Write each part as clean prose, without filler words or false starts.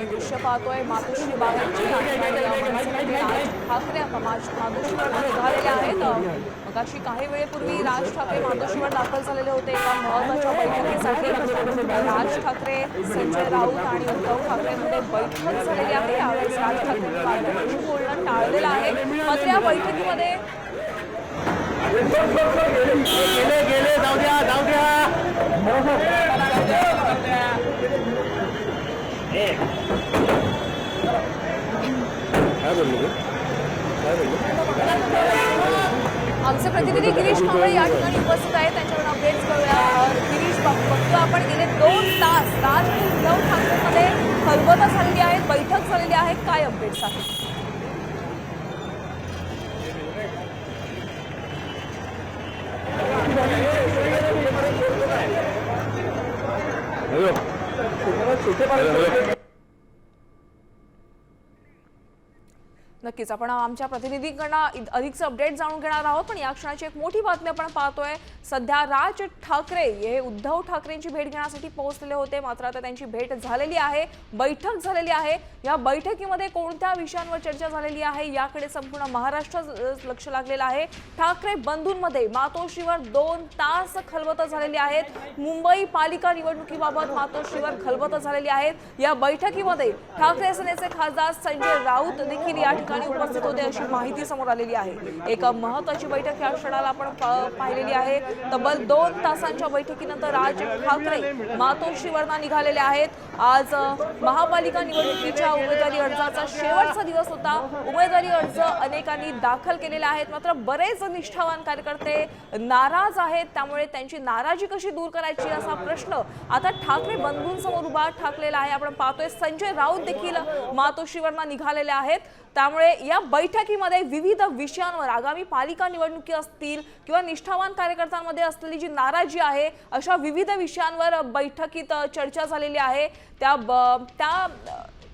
दृश्य पाहतोय मातोश्री बागांची ठाकरे आता मातोश्रीवर निघालेले आहेत। मगाशी काही वेळेपूर्वी राज ठाकरे मातोश्रीवर दाखल झालेले होते एका महत्त्वाच्या बैठकीसाठी। राज ठाकरे, संजय राऊत आणि उद्धव ठाकरेंमध्ये बैठक झालेली आहे। यावेळेस राज ठाकरेंनी वादळाशी बोलणं टाळलेलं आहे, मात्र या बैठकीमध्ये आमचे प्रतिनिधी गिरीश कांबळे या ठिकाणी उपस्थित आहेत, त्यांच्याकडून अपडेट्स करूया। गिरीश, बघतो आपण गेले 2 तास राज आणि उद्धव ठाकरेंमध्ये खलबतं झालेली आहे, बैठक झालेली आहे, काय अपडेट्स आहेत? नक्कीच आपण आमच्या प्रतिनिधींकडून अधिकचे अपडेट जाणून घेणार आहोत, पण या क्षणाची एक मोठी बातमी आपण पाहतोय। सध्या राज ठाकरे हे उद्धव ठाकरेंची भेट घेण्यासाठी पोहोचलेले होते, मात्र आता त्यांची भेट झालेली आहे, बैठक झालेली आहे। या बैठकीमध्ये कोणत्या विषयांवर चर्चा झालेली आहे याकडे संपूर्ण महाराष्ट्र लक्ष लागलेलं आहे। ठाकरे बंधूंमध्ये मातोश्रीवर 2 तास खलबतं झालेली आहेत। मुंबई पालिका निवडणुकीबाबत मातोश्रीवर खलबतं झालेली आहेत। या बैठकीमध्ये ठाकरे सेनेचे खासदार संजय राऊत देखील या ठिकाणी उपस्थित होते अशी माहिती समोर आलेली आहे। एक महत्त्वाची बैठक या क्षणाला आपण पाहिलेली आहे। तब्बल 2 तासांच्या बैठकीनंतर राज ठाकरे मातोश्रीवरनं निघालेले आहेत। आज महापालिका निवडणुकीच्या उमेदवारी अर्जाचा शेवटचा दिवस होता। उमेदवारी अर्ज अनेकांनी दाखल केलेले आहेत, मात्र बरेच निष्ठावान कार्यकर्ते नाराज आहेत, त्यामुळे त्यांची नाराजी कशी दूर करायची असा प्रश्न आता ठाकरे बंधूंसमोर उभा ठाकलेला आहे। आपण पाहतोय संजय राऊत देखील मातोश्रीवरनं निघालेले आहेत, त्यामुळे या बैठकीमध्ये विविध विषयांवर आगामी पालिका निवडणुकी असतील किंवा निष्ठावान कार्यकर्त्यांमध्ये असलेली जी नाराजी आहे अशा विविध विषयांवर बैठकीत चर्चा झालेली आहे।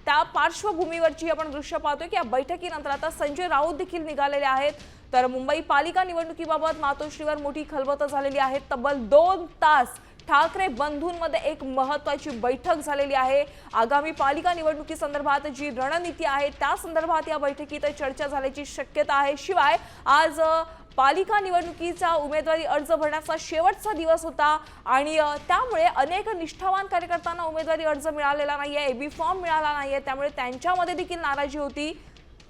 त्या पार्श्वभूमीवरची आपण दृश्य पाहतोय की या बैठकीनंतर आता संजय राऊत देखील निघालेले आहेत। तर मुंबई पालिका निवडणुकीबाबत मातोश्रीवर मोठी खलबतं झालेली आहे। तब्बल 2 तास ठाकरे बंधूंमध्ये एक महत्त्वाची बैठक झालेली आहे। आगामी पालिका निवडणुकी संदर्भात जी रणनीती आहे त्या संदर्भात या बैठकीत चर्चा झाल्याची शक्यता आहे। शिवाय आज पालिका निवडणुकीचा उमेदवारी अर्ज भरण्याचा शेवटचा दिवस होता आणि त्यामुळे अनेक निष्ठावान कार्यकर्त्यांना उमेदवारी अर्ज मिळालेला नाहीये, एबी फॉर्म मिळाला नाहीये, त्यामुळे त्यांच्यामध्ये देखील नाराजी होती।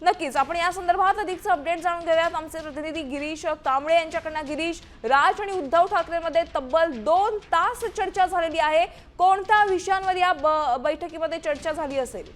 नक्कीच आपण या संदर्भात अधिकचे अपडेट जाणून घेऊयात आमचे प्रतिनिधी गिरीश कांबळे यांच्याकडून। गिरीश, राज आणि उद्धव ठाकरेंमध्ये तब्बल 2 तास चर्चा झालेली आहे, कोणत्या विषयांवर या बैठकीमध्ये चर्चा झाली असेल?